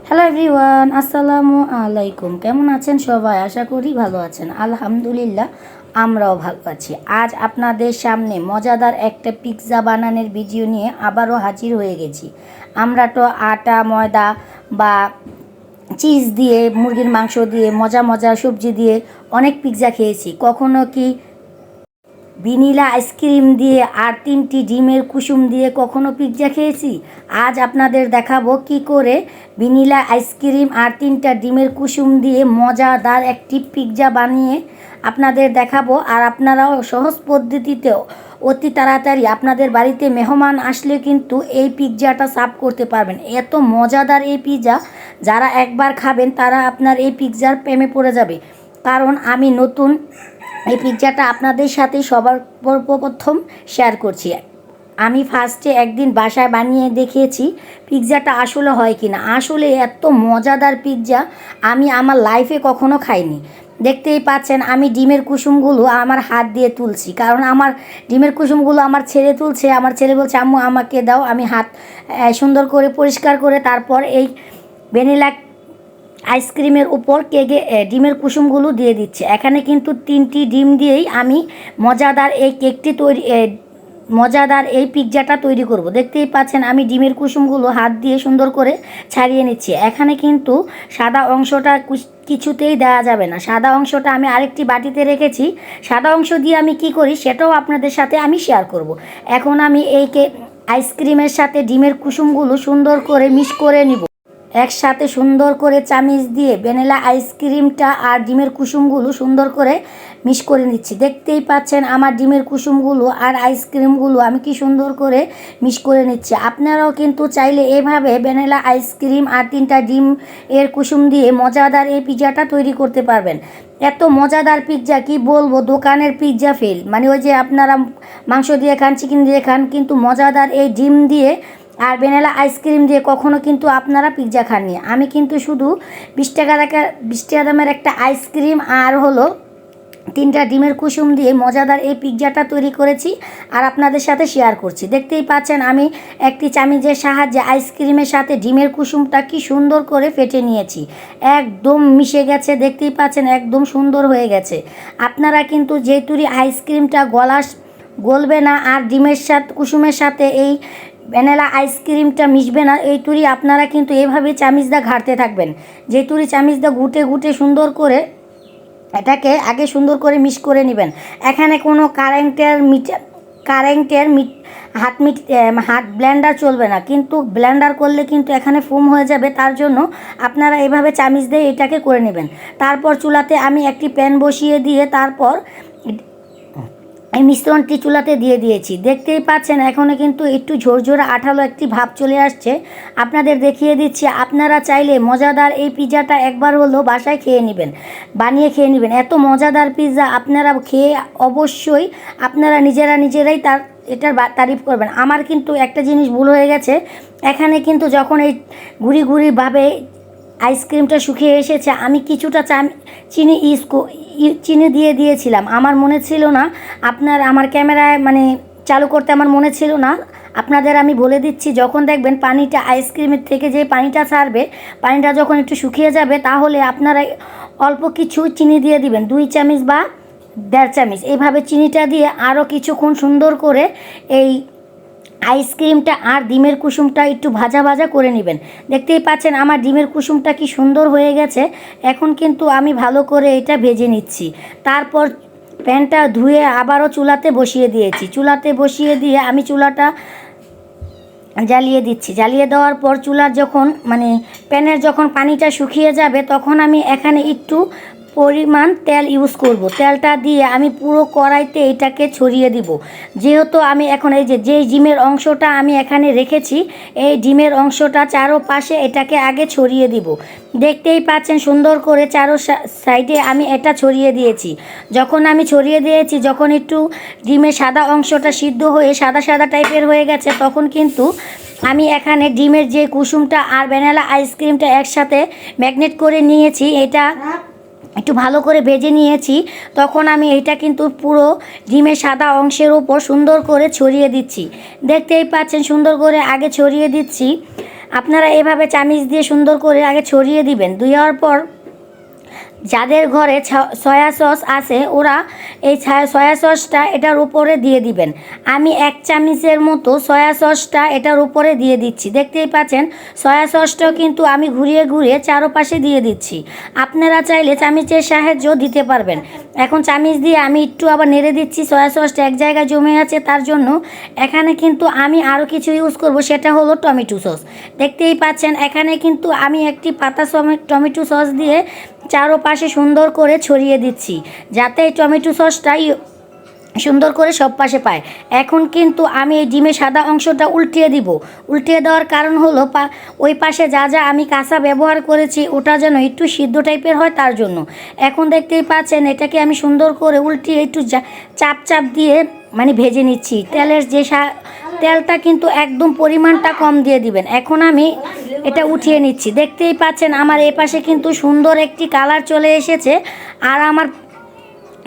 Hello everyone, আসসালামু আলাইকুম। কেমন আছেন সবাই? আশা করি ভালো আছেন। আলহামদুলিল্লাহ, আমরাও ভালো আছি। আজ আপনাদের সামনে মজাদার একটা পিৎজা বানানোর ভিডিও নিয়ে আবারও হাজির হয়ে গেছি। আমরা তো আটা, ময়দা বা চিজ দিয়ে, মুরগির মাংস দিয়ে, মজা সবজি দিয়ে অনেক পিৎজা খেয়েছি। কখনো কি ভ্যানিলা আইসক্রিম দিয়ে আর 3টি ডিমের কুসুম দিয়ে কখনো পিৎজা খেয়েছি? আজ আপনাদের দেখাবো কি করে ভ্যানিলা আইসক্রিম আর 3টা ডিমের কুসুম দিয়ে মজাদার একটি পিৎজা বানিয়ে আপনাদের দেখাবো। আর আপনারাও সহজ পদ্ধতিতেও অতি তাড়াতাড়ি আপনাদের বাড়িতে মেহমান আসলে কিন্তু এই পিৎজাটা সার্ভ করতে পারবেন। এত মজাদার এই পিৎজা, যারা একবার খাবেন তারা আপনার এই পিৎজার প্রেমে পড়ে যাবে। কারণ আমি নতুন এই পিৎজাটা আপনাদের সাথে সবার প্রথম শেয়ার করছি। আমি ফার্স্টে একদিন বাসায় বানিয়ে দেখিয়েছি পিৎজাটা আসলে হয় কি না। আসলে এত মজাদার পিৎজা আমি আমার লাইফে কখনো খাইনি। দেখতেই পাচ্ছেন আমি ডিমের কুসুমগুলো আমার হাত দিয়ে তুলছি, কারণ আমার ডিমের কুসুমগুলো আমার ছেলে তুলছে। আমার ছেলে বলছে, আম্মু আমাকে দাও, আমি হাত সুন্দর করে পরিষ্কার করে তারপর এই ভ্যানিলা আইসক্রিমের উপর কেকে ডিমের কুসুমগুলো দিয়ে দিচ্ছে। এখানে কিন্তু 3টি ডিম দিয়েই আমি মজাদার এই কেকটি মজাদার এই পিৎজাটা তৈরি করব। দেখতেই পাচ্ছেন আমি ডিমের কুসুমগুলো হাত দিয়ে সুন্দর করে ছাড়িয়ে নিচ্ছি। এখানে কিন্তু সাদা অংশটা কিছুতেই দেওয়া যাবে না। সাদা অংশটা আমি আরেকটি বাটিতে রেখেছি। সাদা অংশ দিয়ে আমি কি করি সেটাও আপনাদের সাথে আমি শেয়ার করব। এখন আমি এই আইসক্রিমের সাথে ডিমের কুসুমগুলো সুন্দর করে মিক্স করে নিব। একসাথে সুন্দর করে চামিচ দিয়ে ভ্যানিলা আইসক্রিমটা আর ডিমের কুসুমগুলো সুন্দর করে মিক্স করে নিচ্ছি। দেখতেই পাচ্ছেন আমার ডিমের কুসুমগুলো আর আইসক্রিমগুলো আমি কি সুন্দর করে মিক্স করে নিচ্ছি। আপনারাও কিন্তু চাইলে এভাবে ভ্যানিলা আইসক্রিম আর 3টা ডিম এর কুসুম দিয়ে মজাদার এই পিৎজাটা তৈরি করতে পারবেন। এত মজাদার পিৎজা কি বলবো, দোকানের পিৎজা ফেল। মানে ওই যে আপনারা মাংস দিয়ে খান, চিকেন দিয়ে খান, কিন্তু মজাদার এই ডিম দিয়ে আর ভ্যানিলা আইসক্রিম দিয়ে কখনো কিন্তু আপনারা পিৎজা খাননি। আমি কিন্তু শুধু 20 টাকা দামের একটা আইসক্রিম আর হলো 3টা ডিমের কুসুম দিয়ে মজাদার এই পিৎজাটা তৈরি করেছি আর আপনাদের সাথে শেয়ার করছি। দেখতেই পাচ্ছেন আমি একটি চামিচের সাহায্যে আইসক্রিমের সাথে ডিমের কুসুমটা কি সুন্দর করে ফেটে নিয়েছি। একদম মিশে গেছে, দেখতেই পাচ্ছেন একদম সুন্দর হয়ে গেছে। আপনারা কিন্তু যেহেতুই আইসক্রিমটা গলবে না আর ডিমের সাথে কুসুমের সাথে এই ভ্যানিলা আইসক্রিমটা মিশবে না, এই তুরি আপনারা কিন্তু এভাবে চামিচদা ঘাঁটতে থাকবেন। যে তুরি চামিচদা ঘুটে সুন্দর করে এটাকে আগে সুন্দর করে মিক্স করে নেবেন। এখানে কোনো কারেন্টের হাত ব্লেন্ডার চলবে না, কিন্তু ব্লেন্ডার করলে কিন্তু এখানে ফোম হয়ে যাবে। তার জন্য আপনারা এভাবে চামিচ দিয়ে এটাকে করে নেবেন। তারপর চুলাতে আমি একটি প্যান বসিয়ে দিয়ে তারপর এই মিশ্রণটি চুলাতে দিয়ে দিয়েছি। দেখতেই পাচ্ছেন এখনও কিন্তু একটু ঝরঝরে আঠালো একটি ভাব চলে আসছে। আপনাদের দেখিয়ে দিচ্ছি, আপনারা চাইলে মজাদার এই পিৎজাটা একবার হলেও বাসায় বানিয়ে খেয়ে নেবেন। এত মজাদার পিৎজা আপনারা খেয়ে অবশ্যই আপনারা নিজেরাই এটার তারিফ করবেন। আমার কিন্তু একটা জিনিস ভুল হয়ে গেছে। এখানে কিন্তু যখন এই গুঁড়ি আইসক্রিমটা শুকিয়ে এসেছে, আমি কিছুটা চিনি দিয়ে দিয়েছিলাম। আমার মনে ছিল না, আমার ক্যামেরায় চালু করতে আমার মনে ছিল না। আপনাদের আমি বলে দিচ্ছি, যখন দেখবেন পানিটা আইসক্রিমের থেকে যে পানিটা ছাড়বে, পানিটা যখন একটু শুকিয়ে যাবে, তাহলে আপনারা অল্প কিছু চিনি দিয়ে দিবেন, 2 চামচ বা 1.5 চামচ। এইভাবে চিনিটা দিয়ে আরও কিছুক্ষণ সুন্দর করে এই আইসক্রিমটা আর ডিমের কুসুমটা একটু ভাজা করে নেবেন। দেখতেই পাচ্ছেন আমার ডিমের কুসুমটা কি সুন্দর হয়ে গেছে। এখন কিন্তু আমি ভালো করে এটা ভেজে নিচ্ছি। তারপর প্যানটা ধুয়ে আবারও চুলাতে বসিয়ে দিয়েছি। চুলাতে বসিয়ে দিয়ে আমি চুলাটা জ্বালিয়ে দিচ্ছি। জ্বালিয়ে দেওয়ার পর চুলার যখন প্যানের যখন পানিটা শুকিয়ে যাবে, তখন আমি এখানে একটু পরিমাণ তেল ইউজ করব। তেলটা দিয়ে আমি পুরো কড়াইতে এটাকে ছড়িয়ে দিব। যেহেতু আমি এখন এই যে ডিমের অংশটা আমি এখানে রেখেছি, এই ডিমের অংশটা চারোপাশে এটাকে আগে ছড়িয়ে দিব। দেখতেই পাচ্ছেন সুন্দর করে চারো সাইডে আমি এটা ছড়িয়ে দিয়েছি। যখন একটু ডিমের সাদা অংশটা সিদ্ধ হয়ে সাদা টাইপের হয়ে গেছে, তখন কিন্তু আমি এখানে ডিমের যে কুসুমটা আর ভ্যানিলা আইসক্রিমটা একসাথে ম্যাগনেট করে নিয়েছি, এটা একটু ভালো করে ভেজে নিয়েছি। তখন আমি এটা কিন্তু পুরো ডিমের সাদা অংশের উপর সুন্দর করে ছড়িয়ে দিচ্ছি। দেখতেই পাচ্ছেন সুন্দর করে আগে ছড়িয়ে দিচ্ছি। আপনারা এভাবে চামিচ দিয়ে সুন্দর করে আগে ছড়িয়ে দিবেন। দেওয়ার পর যাদের ঘরে সয়া সস আছে ওরা এই সয়া সসটা এটার উপরে দিয়ে দিবেন। আমি 1 চামচের মতো সয়া সসটা এটার উপরে দিয়ে দিচ্ছি। দেখতেই পাচ্ছেন সয়া সসটাও কিন্তু আমি ঘুরিয়ে ঘুরিয়ে চারপাশে দিয়ে দিচ্ছি। আপনারা চাইলে চামচের সাহায্য দিতে পারবেন। এখন চামচ দিয়ে আমি একটু আবার নেড়ে দিচ্ছি। সয়া সসটা এক জায়গায় জমে আছে, তার জন্য এখানে কিন্তু আমি আরও কিছু ইউজ করব, সেটা হলো টমেটো সস। দেখতেই পাচ্ছেন এখানে কিন্তু আমি একটি পাতা টমেটো সস দিয়ে চারপাশে সুন্দর করে ছড়িয়ে দিচ্ছি, যাতে এই টমেটো সসটাই সুন্দর করে সব পাশে পায়। এখন কিন্তু আমি এই ডিমের সাদা অংশটা উল্টিয়ে দিব। উল্টিয়ে দেওয়ার কারণ হলো ওই পাশে যা যা আমি কাঁচা ব্যবহার করেছি ওটা যেন একটু সিদ্ধ টাইপের হয়, তার জন্য। এখন দেখতেই পাচ্ছেন এটাকে আমি সুন্দর করে উল্টিয়ে একটু চাপ চাপ দিয়ে মানে ভেজে নিচ্ছি। তেলের যে তেলটা কিন্তু একদম পরিমাণটা কম দিয়ে দিবেন। এখন আমি এটা উঠিয়ে নিচ্ছি। দেখতেই পাচ্ছেন আমার এই পাশে কিন্তু সুন্দর একটি কালার চলে এসেছে, আর আমার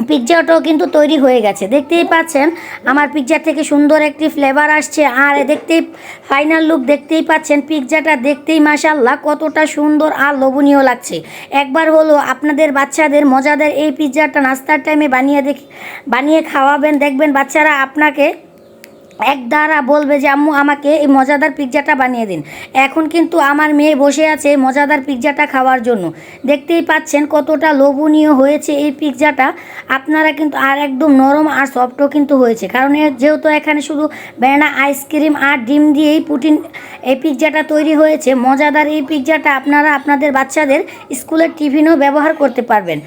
পিৎজাটাও কিন্তু তৈরি হয়ে গেছে। দেখতেই পাচ্ছেন আমার পিৎজা থেকে সুন্দর একটি ফ্লেভার আসছে, আর দেখতেই ফাইনাল লুক দেখতেই পাচ্ছেন পিৎজাটা দেখতেই মাশাআল্লাহ কতটা সুন্দর আর লোভনীয় লাগছে। একবার হলো আপনাদের বাচ্চাদের মজাদার এই পিৎজাটা নাস্তার টাইমে বানিয়ে খাওয়াবেন, দেখবেন বাচ্চারা আপনাকে এক দ্বারা বলবে যে আম্মু আমাকে এই মজাদার পিৎজাটা বানিয়ে দিন। এখন কিন্তু আমার মেয়ে বসে আছে এই মজাদার পিৎজাটা খাওয়ার জন্য। দেখতেই পাচ্ছেন কতটা লোভনীয় হয়েছে এই পিৎজাটা। আপনারা কিন্তু আর একদম নরম আর সফটও কিন্তু হয়েছে, কারণ যেহেতু এখানে শুধু ব্যানানা আইসক্রিম আর ডিম দিয়েই এই পিৎজাটা তৈরি হয়েছে। মজাদার এই পিৎজাটা আপনারা আপনাদের বাচ্চাদের স্কুলের টিফিনেও ব্যবহার করতে পারবেন।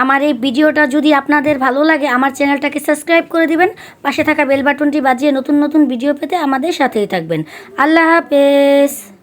আমার এই ভিডিওটা যদি আপনাদের ভালো লাগে আমার চ্যানেলটাকে সাবস্ক্রাইব করে দিবেন, পাশে থাকা বেল বাটনটি বাজিয়ে নতুন নতুন ভিডিও পেতে আমাদের সাথেই থাকবেন। আল্লাহ হাফেজ।